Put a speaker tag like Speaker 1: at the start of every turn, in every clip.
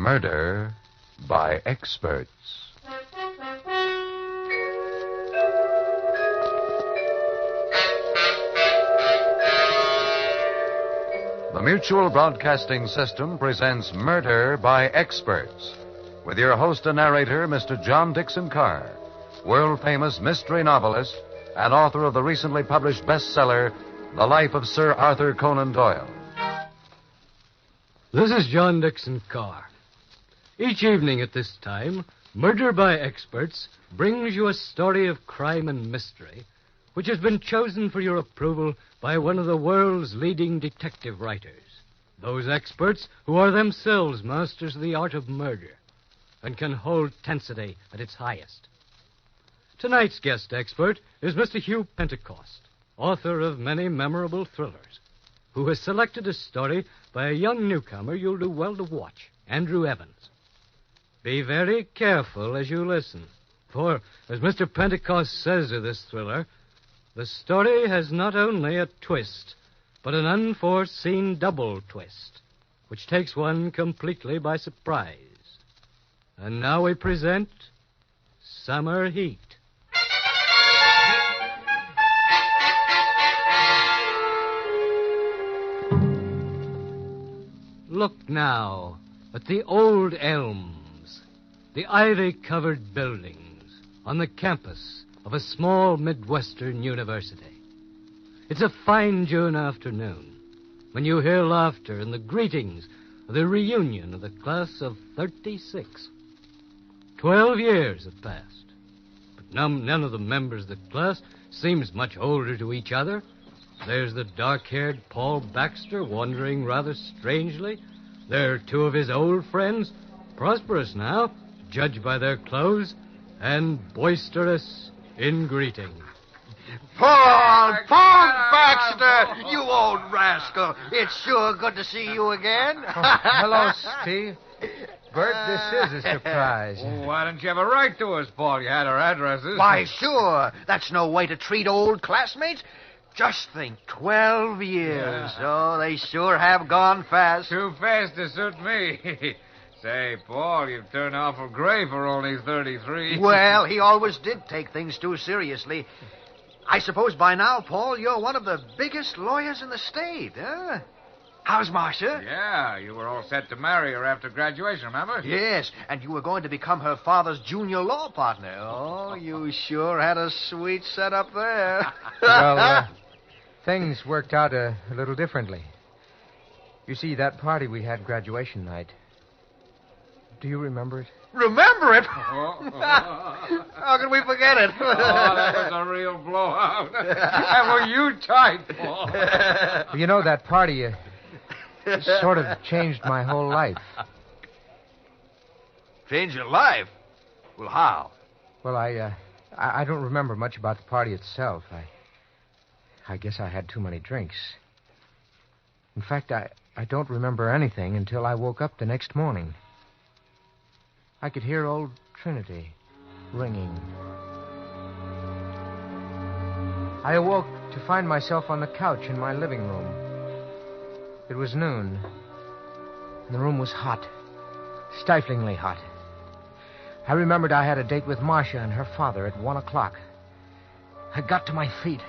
Speaker 1: Murder by Experts. The Mutual Broadcasting System presents Murder by Experts, with your host and narrator, Mr. John Dixon Carr, world-famous mystery novelist and author of the recently published bestseller, The Life of Sir Arthur Conan Doyle.
Speaker 2: This is John Dixon Carr. Each evening at this time, Murder by Experts brings you a story of crime and mystery which has been chosen for your approval by one of the world's leading detective writers, those experts who are themselves masters of the art of murder and can hold tensity at its highest. Tonight's guest expert is Mr. Hugh Pentecost, author of many memorable thrillers, who has selected a story by a young newcomer you'll do well to watch, Andrew Evans. Be very careful as you listen, for, as Mr. Pentecost says of this thriller, the story has not only a twist, but an unforeseen double twist, which takes one completely by surprise. And now we present Summer Heat. Look now at the old elms, the ivy-covered buildings on the campus of a small Midwestern university. It's a fine June afternoon when you hear laughter and the greetings of the reunion of the class of 36. 12 years have passed, but none of the members of the class seems much older to each other. There's the dark-haired Paul Baxter wandering rather strangely. There are two of his old friends, prosperous now, judged by their clothes, and boisterous in greeting.
Speaker 3: Paul Baxter, you old rascal. It's sure good to see you again.
Speaker 4: Hello, Steve. Bert, this is a surprise.
Speaker 5: Oh, why didn't you ever write to us, Paul? You had our addresses.
Speaker 3: Why, sure. That's no way to treat old classmates. Just think, 12 years.
Speaker 5: Yeah.
Speaker 3: Oh, they sure have gone fast.
Speaker 5: Too fast to suit me. Say, Paul, you've turned awful gray for only 33.
Speaker 3: Well, he always did take things too seriously. I suppose by now, Paul, you're one of the biggest lawyers in the state, huh? How's Marcia?
Speaker 5: Yeah, you were all set to marry her after graduation, remember?
Speaker 3: Yes, and you were going to become her father's junior law partner. Oh, you sure had a sweet setup there.
Speaker 4: Well, things worked out a little differently. You see, that party we had graduation night, do you remember it?
Speaker 3: Remember it?
Speaker 5: Oh.
Speaker 3: How can we forget it?
Speaker 5: Oh, that was a real blowout. And were you tight, Paul?
Speaker 4: Well, you know, that party sort of changed my whole life.
Speaker 3: Changed your life? Well, how?
Speaker 4: Well, I don't remember much about the party itself. I guess I had too many drinks. In fact, I don't remember anything until I woke up the next morning. I could hear old Trinity ringing. I awoke to find myself on the couch in my living room. It was noon, and the room was hot, stiflingly hot. I remembered I had a date with Marcia and her father at 1 o'clock. I got to my feet.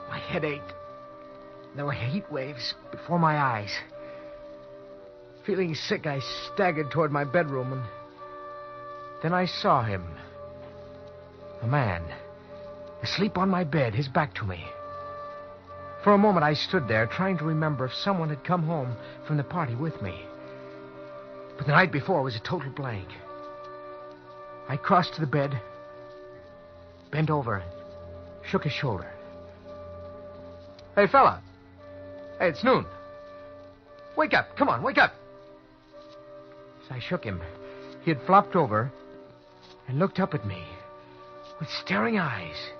Speaker 4: My head ached. There were heat waves before my eyes. Feeling sick, I staggered toward my bedroom, and then I saw him. A man, asleep on my bed, his back to me. For a moment, I stood there, trying to remember if someone had come home from the party with me. But the night before was a total blank. I crossed to the bed, bent over, shook his shoulder. Hey, fella. Hey, it's noon. Wake up. Come on, wake up. As I shook him, he had flopped over and looked up at me with staring eyes.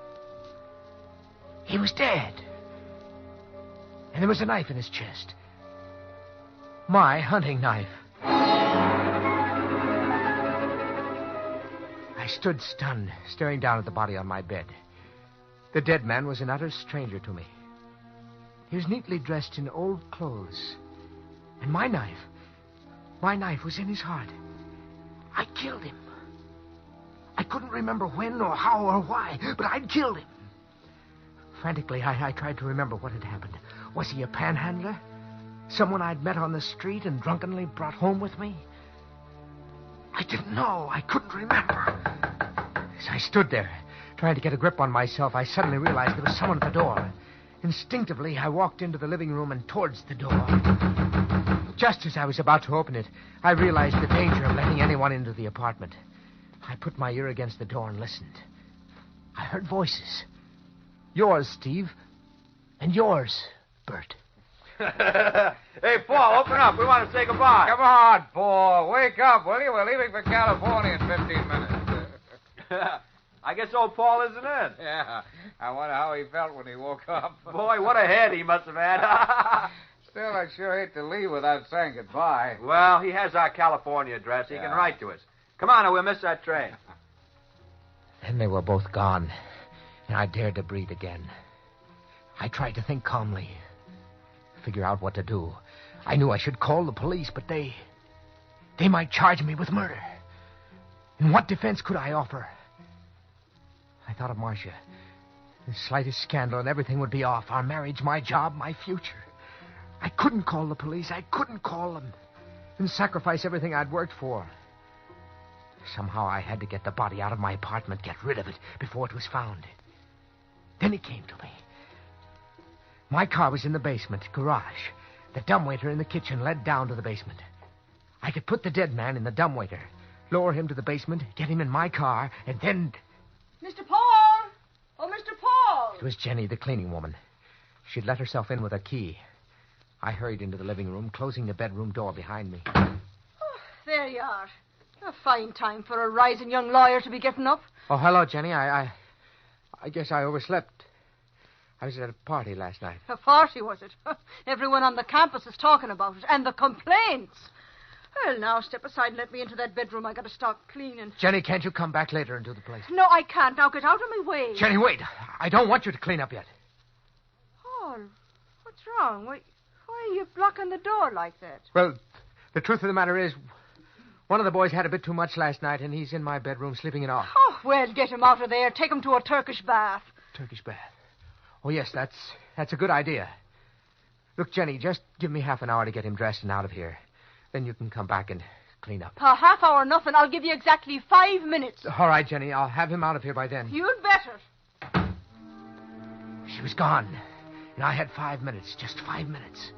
Speaker 4: He was dead. And there was a knife in his chest. My hunting knife. I stood stunned, staring down at the body on my bed. The dead man was an utter stranger to me. He was neatly dressed in old clothes. And my knife, My knife was in his heart. I killed him. I couldn't remember when or how or why, but I'd killed him. Frantically, I tried to remember what had happened. Was he a panhandler? Someone I'd met on the street and drunkenly brought home with me? I didn't know. I couldn't remember. As I stood there, trying to get a grip on myself, I suddenly realized there was someone at the door. Instinctively, I walked into the living room and towards the door. Just as I was about to open it, I realized the danger of letting anyone into the apartment. I put my ear against the door and listened. I heard voices. Yours, Steve. And yours, Bert.
Speaker 5: Hey, Paul, open up. We want to say goodbye. Come on, Paul. Wake up, will you? We're leaving for California in 15 minutes.
Speaker 6: I guess old Paul isn't in.
Speaker 5: Yeah. I wonder how he felt when he woke up.
Speaker 6: Boy, what a head he must have had.
Speaker 5: Still, I'd sure hate to leave without saying goodbye.
Speaker 6: Well, he has our California address. He can write to us. Come on, or we'll miss that train.
Speaker 4: Then they were both gone, and I dared to breathe again. I tried to think calmly, figure out what to do. I knew I should call the police, but they might charge me with murder. And what defense could I offer? I thought of Marcia. The slightest scandal and everything would be off. Our marriage, my job, my future. I couldn't call the police. I couldn't call them and sacrifice everything I'd worked for. Somehow I had to get the body out of my apartment, get rid of it before it was found. Then it came to me. My car was in the basement, garage. The dumbwaiter in the kitchen led down to the basement. I could put the dead man in the dumbwaiter, lower him to the basement, get him in my car, and then...
Speaker 7: Mr. Paul! Oh, Mr. Paul!
Speaker 4: It was Jenny, the cleaning woman. She'd let herself in with a key. I hurried into the living room, closing the bedroom door behind me.
Speaker 7: Oh, there you are. A fine time for a rising young lawyer to be getting up.
Speaker 4: Oh, hello, Jenny. I guess I overslept. I was at a party last night.
Speaker 7: A party, was it? Everyone on the campus is talking about it. And the complaints. Well, now, step aside and let me into that bedroom. I got to start cleaning.
Speaker 4: Jenny, can't you come back later and do the place?
Speaker 7: No, I can't. Now, get out of my way.
Speaker 4: Jenny, wait. I don't want you to clean up yet.
Speaker 7: Paul, what's wrong? Why are you blocking the door like that?
Speaker 4: Well, the truth of the matter is, one of the boys had a bit too much last night, and he's in my bedroom sleeping it off.
Speaker 7: Oh, well, get him out of there. Take him to a Turkish bath.
Speaker 4: Turkish bath. Oh, yes, that's a good idea. Look, Jenny, just give me half an hour to get him dressed and out of here. Then you can come back and clean up.
Speaker 7: A half hour, nothing. I'll give you exactly 5 minutes.
Speaker 4: All right, Jenny. I'll have him out of here by then.
Speaker 7: You'd better.
Speaker 4: She was gone, and I had 5 minutes, just 5 minutes.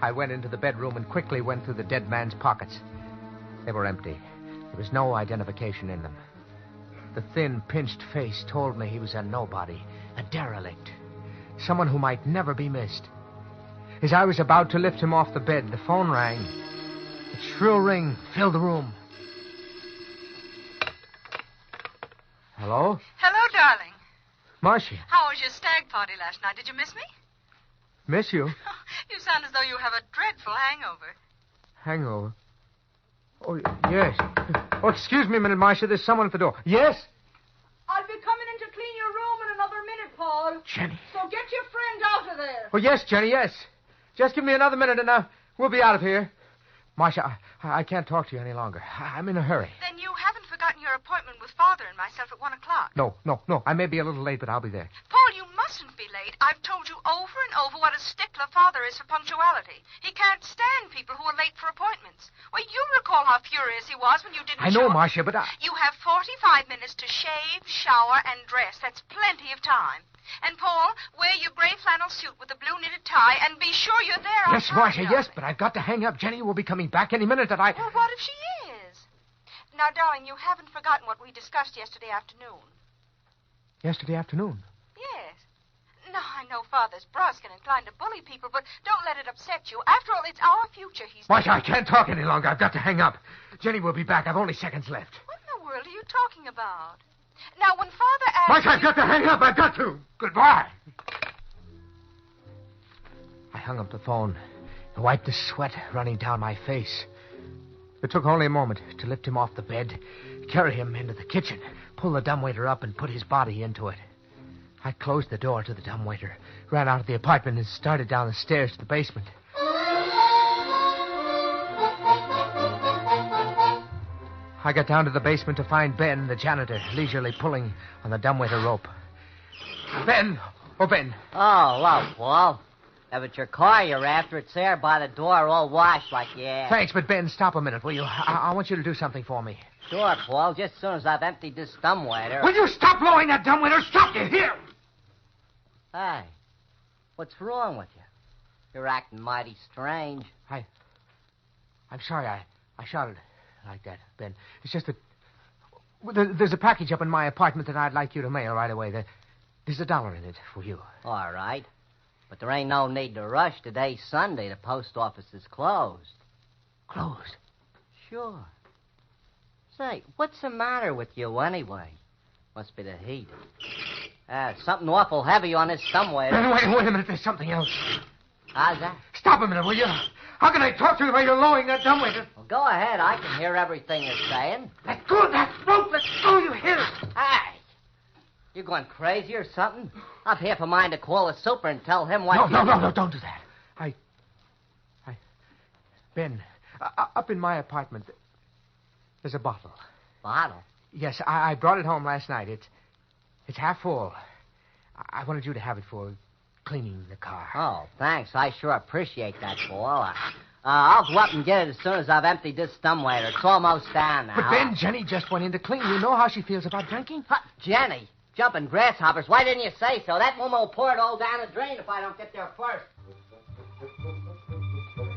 Speaker 4: I went into the bedroom and quickly went through the dead man's pockets. They were empty. There was no identification in them. The thin, pinched face told me he was a nobody, a derelict, someone who might never be missed. As I was about to lift him off the bed, the phone rang. Its shrill ring filled the room. Hello?
Speaker 8: Hello, darling.
Speaker 4: Marcia.
Speaker 8: How was your stag party last night? Did you miss me?
Speaker 4: Miss you?
Speaker 8: You sound as though you have a dreadful hangover.
Speaker 4: Hangover? Oh, yes. Oh, excuse me a minute, Marcia. There's someone at the door. Yes?
Speaker 7: I'll be coming in to clean your room in another minute, Paul.
Speaker 4: Jenny.
Speaker 7: So get your friend out of there.
Speaker 4: Oh, yes, Jenny, yes. Just give me another minute and we'll be out of here. Marcia, I can't talk to you any longer. I'm in a hurry.
Speaker 8: Then you haven't forgotten your appointment with Father and myself at 1 o'clock.
Speaker 4: No. I may be a little late, but I'll be there.
Speaker 8: Paul, you mustn't be late. I've told you over and over what a stickler Father is for punctuality. He can't stand people who are late for appointments. Well, you recall how furious he was when you didn't
Speaker 4: I know,
Speaker 8: show up.
Speaker 4: Marcia, but
Speaker 8: You have 45 minutes to shave, shower, and dress. That's plenty of time. And, Paul, wear your gray flannel suit with the blue knitted tie and be sure you're there on
Speaker 4: Yes,
Speaker 8: time,
Speaker 4: Marcia,
Speaker 8: darling.
Speaker 4: yes, but I've got to hang up. Jenny will be coming back any minute that I...
Speaker 8: Well, what if she is? Now, darling, you haven't forgotten what we discussed yesterday afternoon.
Speaker 4: Yesterday afternoon?
Speaker 8: Yes. No, I know Father's brusque and inclined to bully people, but don't let it upset you. After all, it's our future he's...
Speaker 4: Marcia, I can't talk any longer. I've got to hang up. Jenny will be back. I've only seconds left.
Speaker 8: What in the world are you talking about? Now, when Father asks...
Speaker 4: Marcia, I've got to hang up. I've got to. Goodbye. I hung up the phone and wiped the sweat running down my face. It took only a moment to lift him off the bed, carry him into the kitchen, pull the dumbwaiter up, and put his body into it. I closed the door to the dumbwaiter, ran out of the apartment, and started down the stairs to the basement. I got down to the basement to find Ben, the janitor, leisurely pulling on the dumbwaiter rope. Ben! Oh, Ben.
Speaker 9: Oh, well, Paul. If it's your car you're after, it's there by the door all washed like you asked.
Speaker 4: Thanks, but Ben, stop a minute, will you? I want you to do something for me.
Speaker 9: Sure, Paul. Just as soon as I've emptied this dumbwaiter.
Speaker 4: Will you stop blowing that dumbwaiter? Stop you here!
Speaker 9: Hey, what's wrong with you? You're acting mighty strange.
Speaker 4: I'm sorry I shouted like that, Ben. It's just that there's a package up in my apartment that I'd like you to mail right away. There's $1 in it for you.
Speaker 9: All right. But there ain't no need to rush. Today's Sunday. The post office is closed.
Speaker 4: Closed?
Speaker 9: Sure. Say, what's the matter with you anyway? Must be the heat. Something awful heavy on this dumbwaiter.
Speaker 4: Wait a minute. There's something else.
Speaker 9: How's that?
Speaker 4: Stop a minute, will you? How can I talk to you while you're lowering that dumbwaiter?
Speaker 9: Well, go ahead. I can hear everything you're saying.
Speaker 4: Let go of that rope. Let go, you hear it?
Speaker 9: Hey! You going crazy or something? I've half a mind to call the super and tell him what...
Speaker 4: No, don't do that. Ben, up in my apartment, there's a bottle.
Speaker 9: Bottle?
Speaker 4: Yes, I brought it home last night. It's half full. I wanted you to have it for cleaning the car.
Speaker 9: Oh, thanks. I sure appreciate that, Paul. I'll go up and get it as soon as I've emptied this dumbwaiter. It's almost down now.
Speaker 4: But Ben, Jenny just went in to clean. You know how she feels about drinking?
Speaker 9: Jenny? Jumping grasshoppers. Why didn't you say so? That woman will pour it all down the drain if I don't get there first.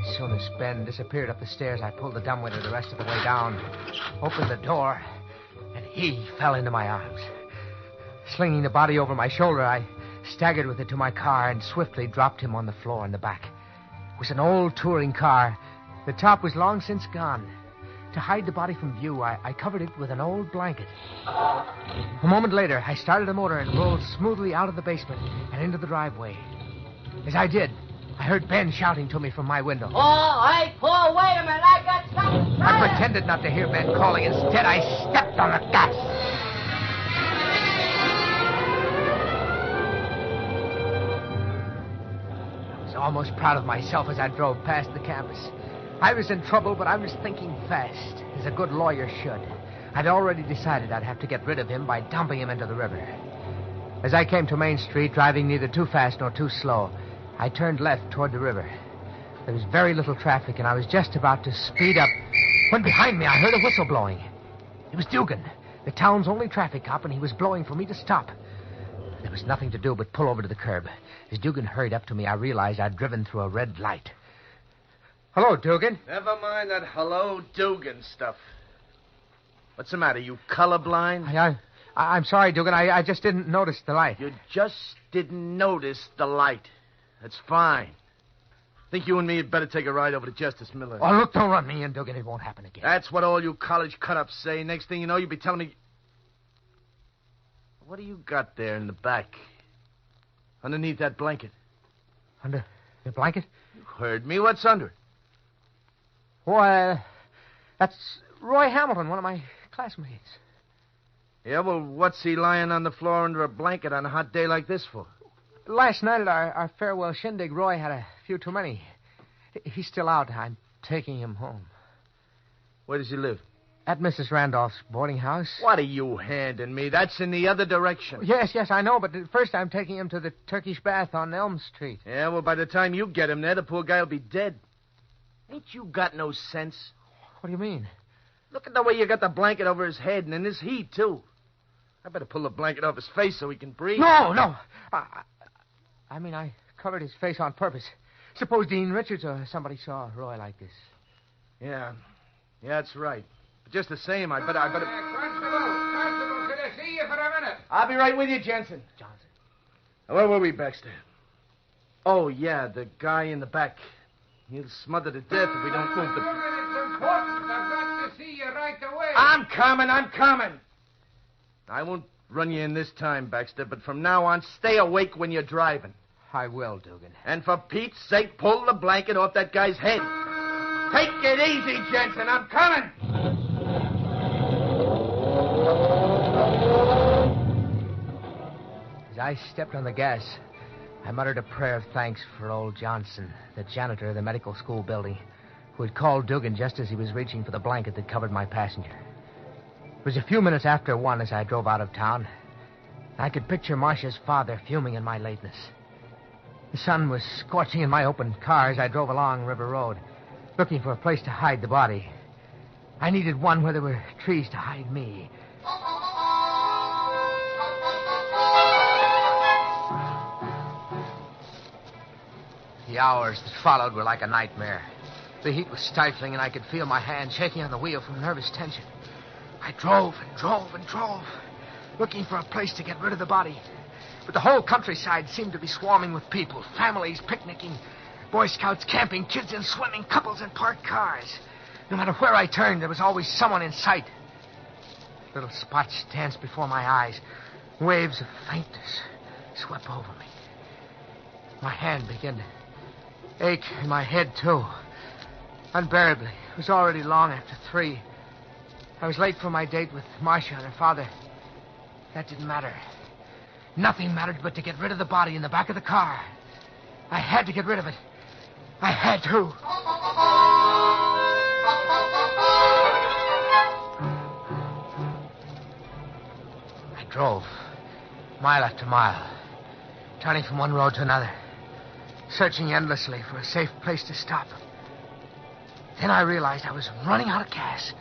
Speaker 4: As soon as Ben disappeared up the stairs, I pulled the dumbwaiter the rest of the way down, opened the door, and he fell into my arms. Slinging the body over my shoulder, I staggered with it to my car and swiftly dropped him on the floor in the back. It was an old touring car. The top was long since gone. To hide the body from view, I covered it with an old blanket. A moment later, I started the motor and rolled smoothly out of the basement and into the driveway. As I did, I heard Ben shouting to me from my window.
Speaker 9: Oh, hey, Paul, wait a minute. I got something.
Speaker 4: I pretended not to hear Ben calling. Instead, I stepped on the gas. I was almost proud of myself as I drove past the campus. I was in trouble, but I was thinking fast, as a good lawyer should. I'd already decided I'd have to get rid of him by dumping him into the river. As I came to Main Street, driving neither too fast nor too slow, I turned left toward the river. There was very little traffic, and I was just about to speed up when behind me I heard a whistle blowing. It was Dugan, the town's only traffic cop, and he was blowing for me to stop. There was nothing to do but pull over to the curb. As Dugan hurried up to me, I realized I'd driven through a red light. Hello, Dugan.
Speaker 10: Never mind that hello, Dugan stuff. What's the matter? You colorblind?
Speaker 4: I'm sorry, Dugan. I just didn't notice the light.
Speaker 10: You just didn't notice the light. That's fine. Think you and me had better take a ride over to Justice Miller.
Speaker 4: Oh, look, don't run me in, Dugan. It won't happen again.
Speaker 10: That's what all you college cut-ups say. Next thing you know, you'll be telling me... What do you got there in the back? Underneath that blanket?
Speaker 4: Under the blanket?
Speaker 10: You heard me. What's under it?
Speaker 4: Why, that's Roy Hamilton, one of my classmates.
Speaker 10: Yeah, well, what's he lying on the floor under a blanket on a hot day like this for?
Speaker 4: Last night at our farewell shindig, Roy had a few too many. He's still out. I'm taking him home.
Speaker 10: Where does he live?
Speaker 4: At Mrs. Randolph's boarding house.
Speaker 10: What are you handing me? That's in the other direction.
Speaker 4: Yes, I know, but first I'm taking him to the Turkish Bath on Elm Street.
Speaker 10: Yeah, well, by the time you get him there, the poor guy will be dead. Ain't you got no sense?
Speaker 4: What do you mean?
Speaker 10: Look at the way you got the blanket over his head, and in this heat, too. I better pull the blanket off his face so he can breathe.
Speaker 4: No. I covered his face on purpose. Suppose Dean Richards or somebody saw Roy like this.
Speaker 10: Yeah, that's right. But just the same, I better...
Speaker 5: Constable, could I see you for a minute?
Speaker 10: I'll be right with you, Jensen. Where were we, Baxter? Oh, yeah, the guy in the back. He'll smother to death if we don't move the...
Speaker 5: It's important. I've got to see you right away.
Speaker 10: I'm coming. I won't run you in this time, Baxter, but from now on, stay awake when you're driving.
Speaker 4: I will, Dugan.
Speaker 10: And for Pete's sake, pull the blanket off that guy's head. Take it easy, Jensen. I'm coming.
Speaker 4: As I stepped on the gas, I muttered a prayer of thanks for old Johnson, the janitor of the medical school building, who had called Dugan just as he was reaching for the blanket that covered my passenger. It was a few minutes after 1 as I drove out of town. I could picture Marcia's father fuming in my lateness. The sun was scorching in my open car as I drove along River Road, looking for a place to hide the body. I needed one where there were trees to hide me. The hours that followed were like a nightmare. The heat was stifling, and I could feel my hand shaking on the wheel from nervous tension. I drove and drove and drove, looking for a place to get rid of the body. But the whole countryside seemed to be swarming with people, families picnicking, Boy Scouts camping, kids in swimming, couples in parked cars. No matter where I turned, there was always someone in sight. Little spots danced before my eyes. Waves of faintness swept over me. My hand began to ache, and my head, too. Unbearably. It was already long after 3. I was late for my date with Marcia and her father. That didn't matter. Nothing mattered but to get rid of the body in the back of the car. I had to get rid of it. I had to. I drove, mile after mile, turning from one road to another, searching endlessly for a safe place to stop. Then I realized I was running out of gas.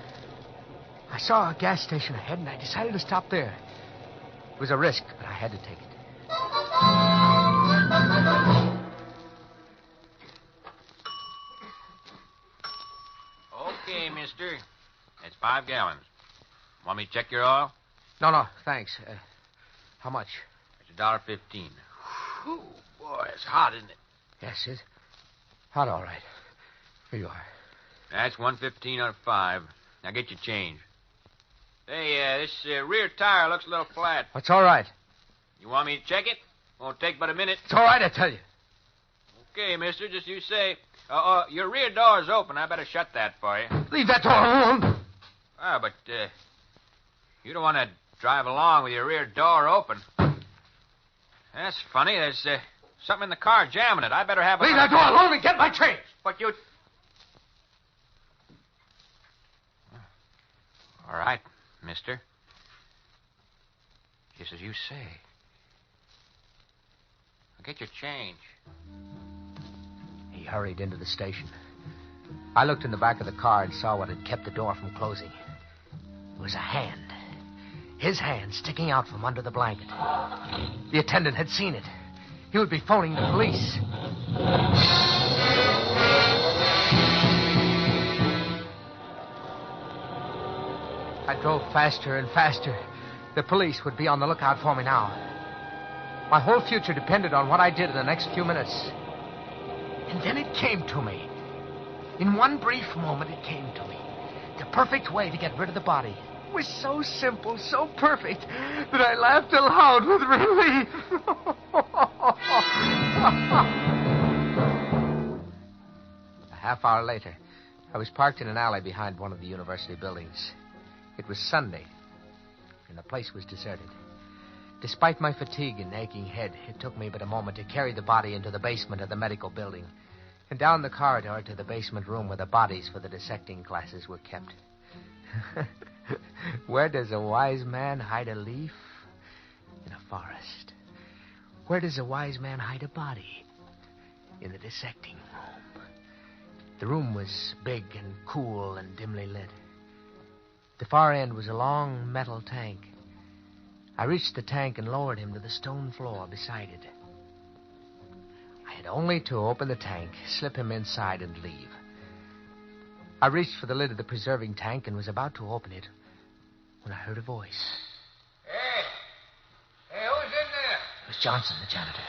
Speaker 4: I saw a gas station ahead, and I decided to stop there. It was a risk, but I had to take it.
Speaker 11: Okay, mister. That's 5 gallons. Want me to check your oil?
Speaker 4: No, thanks. How much?
Speaker 11: It's $1.15. Whew, boy, it's hot, isn't it?
Speaker 4: Yes, it's hot, all right. Here you are.
Speaker 11: That's $1.15 out of 5. Now get your change. Hey, this rear tire looks a little flat.
Speaker 4: That's all right.
Speaker 11: You want me to check it? Won't take but a minute.
Speaker 4: It's all right, I tell you.
Speaker 11: Okay, mister, just you say. Your rear door's open. I better shut that for you.
Speaker 4: Leave that door alone.
Speaker 11: But you don't want to drive along with your rear door open. That's funny. There's something in the car jamming it. I better have a...
Speaker 4: Leave that door alone and get my change.
Speaker 11: But you... All right, mister. Just as you say. I'll get your change.
Speaker 4: He hurried into the station. I looked in the back of the car and saw what had kept the door from closing. It was a hand. His hand sticking out from under the blanket. The attendant had seen it. He would be phoning the police. I drove faster and faster. The police would be on the lookout for me now. My whole future depended on what I did in the next few minutes. And then it came to me. In one brief moment, it came to me. The perfect way to get rid of the body. It was so simple, so perfect, that I laughed aloud with relief. A half hour later, I was parked in an alley behind one of the university buildings. It was Sunday, and the place was deserted. Despite my fatigue and aching head, it took me but a moment to carry the body into the basement of the medical building and down the corridor to the basement room where the bodies for the dissecting classes were kept. Where does a wise man hide a leaf? In a forest. Where does a wise man hide a body? In the dissecting room. The room was big and cool and dimly lit. The far end was a long metal tank. I reached the tank and lowered him to the stone floor beside it. I had only to open the tank, slip him inside, and leave. I reached for the lid of the preserving tank and was about to open it when I heard a voice.
Speaker 5: Hey, who's in there?
Speaker 4: It was Johnson, the janitor.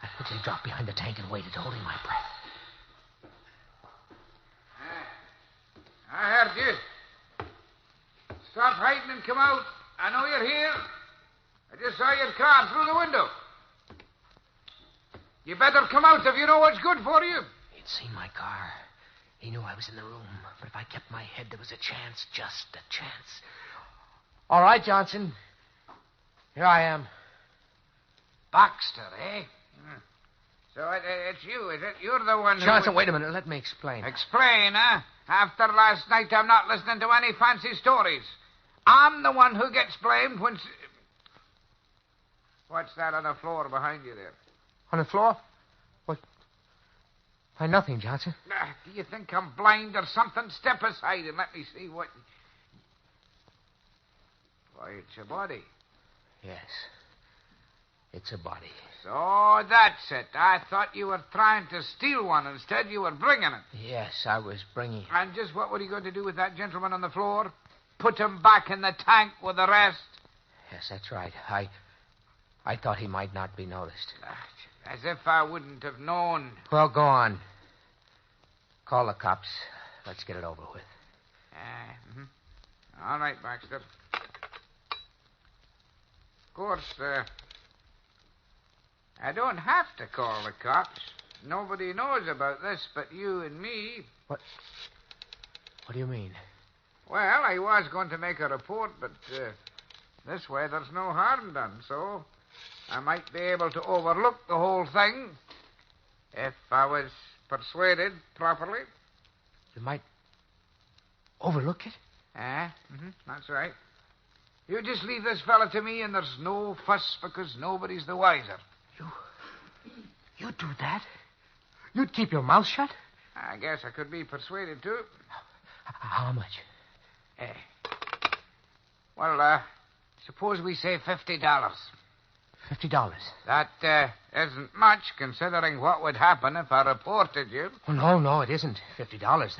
Speaker 4: I quickly dropped behind the tank and waited, holding my breath.
Speaker 5: I heard you. Stop hiding and come out. I know you're here. I just saw your car through the window. You better come out if you know what's good for you.
Speaker 4: He'd seen my car. He knew I was in the room. But if I kept my head, there was a chance, just a chance. All right, Johnson. Here I am.
Speaker 5: Baxter, eh? So it's you, is it? You're the one who...
Speaker 4: Johnson, wait a minute. Let me explain.
Speaker 5: Explain, huh? After last night, I'm not listening to any fancy stories. I'm the one who gets blamed when... What's that on the floor behind you there?
Speaker 4: On the floor? What? Why, nothing, Johnson.
Speaker 5: Do you think I'm blind or something? Step aside and let me see what... Why, it's a body.
Speaker 4: Yes. It's a body.
Speaker 5: So that's it. I thought you were trying to steal one. Instead, you were bringing it.
Speaker 4: Yes, I was bringing it.
Speaker 5: And just what were you going to do with that gentleman on the floor? Put him back in the tank with the rest?
Speaker 4: Yes, that's right. I thought he might not be noticed.
Speaker 5: As if I wouldn't have known.
Speaker 4: Well, go on. Call the cops. Let's get it over with.
Speaker 5: All right, Baxter. Of course, I don't have to call the cops. Nobody knows about this but you and me.
Speaker 4: What do you mean?
Speaker 5: Well, I was going to make a report, but this way there's no harm done, so I might be able to overlook the whole thing if I was persuaded properly.
Speaker 4: You might overlook it?
Speaker 5: That's right. You just leave this fella to me, and there's no fuss because nobody's the wiser.
Speaker 4: You'd do that? You'd keep your mouth shut?
Speaker 5: I guess I could be persuaded to.
Speaker 4: How much?
Speaker 5: Well, suppose we say $50.
Speaker 4: $50?
Speaker 5: That isn't much, considering what would happen if I reported you.
Speaker 4: Oh, no, it isn't. $50.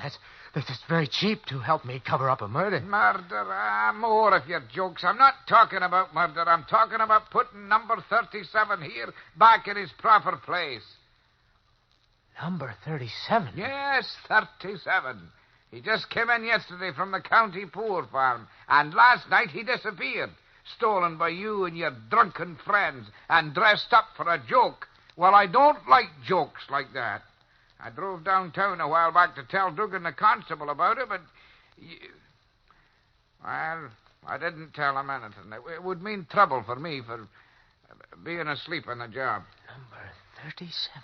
Speaker 4: That's very cheap to help me cover up a murder.
Speaker 5: Murder? More of your jokes. I'm not talking about murder. I'm talking about putting number 37 here back in his proper place.
Speaker 4: Number 37?
Speaker 5: Yes, 37. He just came in yesterday from the county poor farm, and last night he disappeared, stolen by you and your drunken friends, and dressed up for a joke. Well, I don't like jokes like that. I drove downtown a while back to tell Dugan the constable about it, but... Well, I didn't tell him anything. It would mean trouble for me for being asleep on the job.
Speaker 4: Number 37.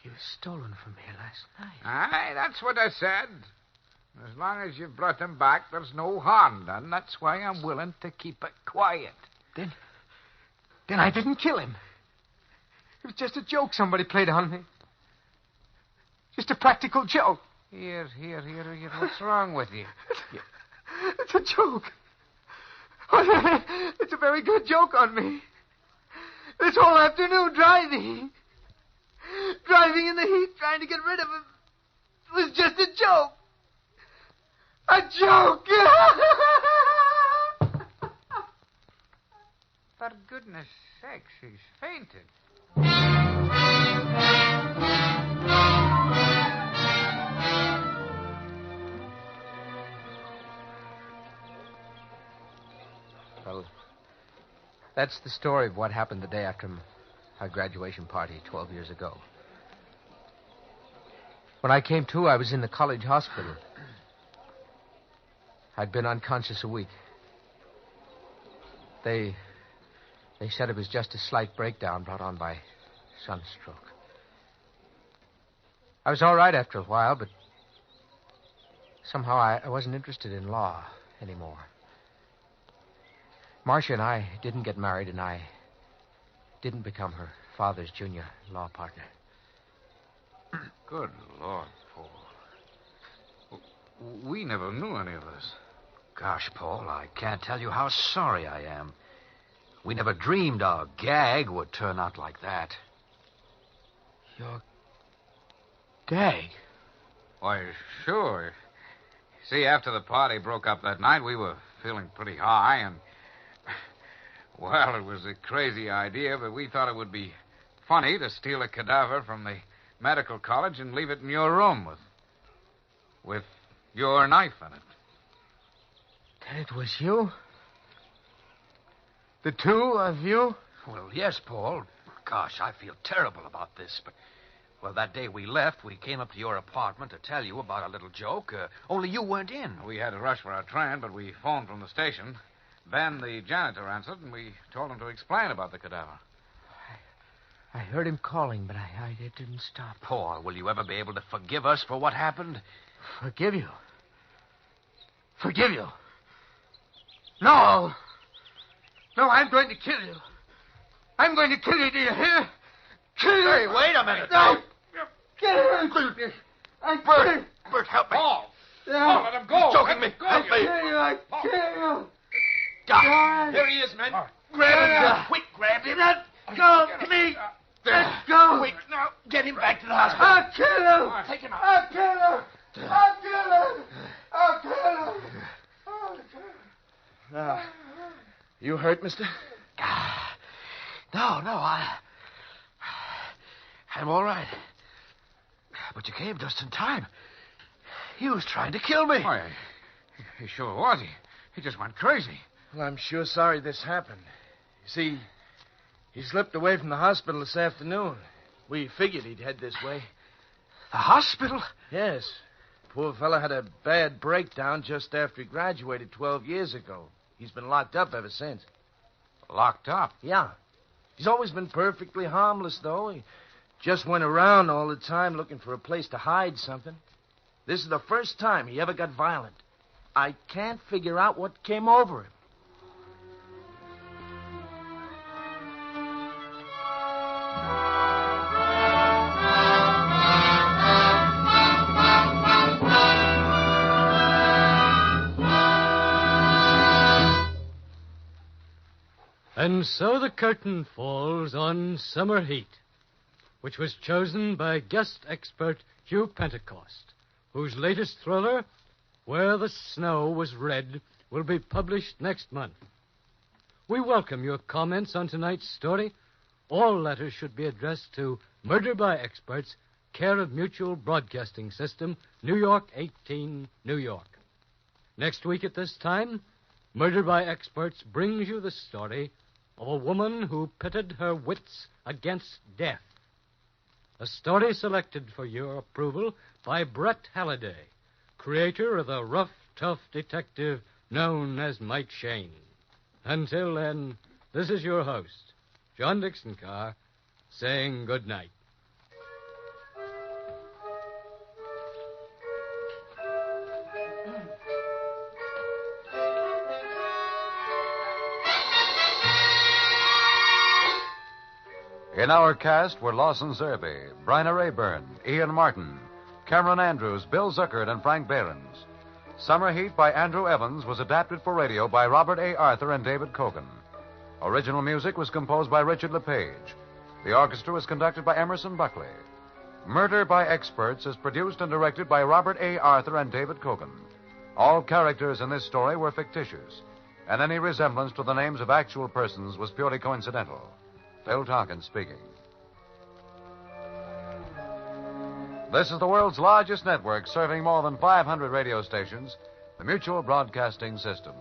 Speaker 4: He was stolen from here last night.
Speaker 5: Aye, that's what I said. As long as you've brought him back, there's no harm done. That's why I'm willing to keep it quiet.
Speaker 4: Then I didn't kill him. It was just a joke somebody played on me. Just a practical joke.
Speaker 5: Here. What's wrong with you?
Speaker 4: It's a joke. It's a very good joke on me. This whole afternoon driving in the heat, trying to get rid of him, was just a joke. A joke.
Speaker 5: For goodness sakes, he's fainted.
Speaker 4: Well, that's the story of what happened the day after our graduation party 12 years ago. When I came to, I was in the college hospital. I'd been unconscious a week. They said it was just a slight breakdown brought on by sunstroke. I was all right after a while, but somehow I wasn't interested in law anymore. Marcia and I didn't get married, and I didn't become her father's junior law partner.
Speaker 12: Good Lord, Paul. We never knew any of this.
Speaker 3: Gosh, Paul, I can't tell you how sorry I am. We never dreamed our gag would turn out like that.
Speaker 4: Your gag?
Speaker 12: Why, sure. See, after the party broke up that night, we were feeling pretty high, and... Well, it was a crazy idea, but we thought it would be funny to steal a cadaver from the medical college and leave it in your room with your knife in it.
Speaker 4: Then it was you? The two of you?
Speaker 3: Well, yes, Paul. Gosh, I feel terrible about this, but... Well, that day we left, we came up to your apartment to tell you about a little joke, only you weren't in.
Speaker 12: We had to rush for our train, but we phoned from the station. Ben, the janitor, answered, and we told him to explain about the cadaver.
Speaker 4: I heard him calling, but I didn't stop.
Speaker 3: Paul, will you ever be able to forgive us for what happened?
Speaker 4: Forgive you? Forgive you? No. No, I'm going to kill you. I'm going to kill you, do you hear? Kill you.
Speaker 3: Hey, wait a minute.
Speaker 4: No. Kill you.
Speaker 3: Bert, help me.
Speaker 5: Paul!
Speaker 4: No.
Speaker 5: Paul, let him go.
Speaker 3: He's choking me.
Speaker 4: I kill you. I kill you.
Speaker 3: God.
Speaker 6: Here he is, men.
Speaker 3: Grab him. Quick, grab him.
Speaker 4: Let go of me. Let go.
Speaker 3: Quick, now, get him back to the hospital.
Speaker 4: I'll kill him.
Speaker 3: Take him out.
Speaker 4: I'll kill him. I'll kill him. I'll kill him. I'll kill him.
Speaker 10: You hurt, mister?
Speaker 3: No, I'm all right. But you came just in time. He was trying to kill me.
Speaker 12: Why, he sure was. He just went crazy.
Speaker 10: Well, I'm sure sorry this happened. You see, he slipped away from the hospital this afternoon. We figured he'd head this way.
Speaker 3: The hospital?
Speaker 10: Yes. Poor fella had a bad breakdown just after he graduated 12 years ago. He's been locked up ever since.
Speaker 12: Locked up?
Speaker 10: Yeah. He's always been perfectly harmless, though. He just went around all the time looking for a place to hide something. This is the first time he ever got violent. I can't figure out what came over him.
Speaker 2: And so the curtain falls on Summer Heat, which was chosen by guest expert Hugh Pentecost, whose latest thriller, Where the Snow Was Red, will be published next month. We welcome your comments on tonight's story. All letters should be addressed to Murder by Experts, care of Mutual Broadcasting System, New York 18, New York. Next week at this time, Murder by Experts brings you the story of a woman who pitted her wits against death. A story selected for your approval by Brett Halliday, creator of the rough, tough detective known as Mike Shane. Until then, this is your host, John Dixon Carr, saying good night.
Speaker 1: In our cast were Lawson Zerby, Bryna Rayburn, Ian Martin, Cameron Andrews, Bill Zuckert, and Frank Behrens. Summer Heat by Andrew Evans was adapted for radio by Robert A. Arthur and David Cogan. Original music was composed by Richard LePage. The orchestra was conducted by Emerson Buckley. Murder by Experts is produced and directed by Robert A. Arthur and David Cogan. All characters in this story were fictitious, and any resemblance to the names of actual persons was purely coincidental. Phil Tonkin speaking. This is the world's largest network serving more than 500 radio stations, the Mutual Broadcasting System.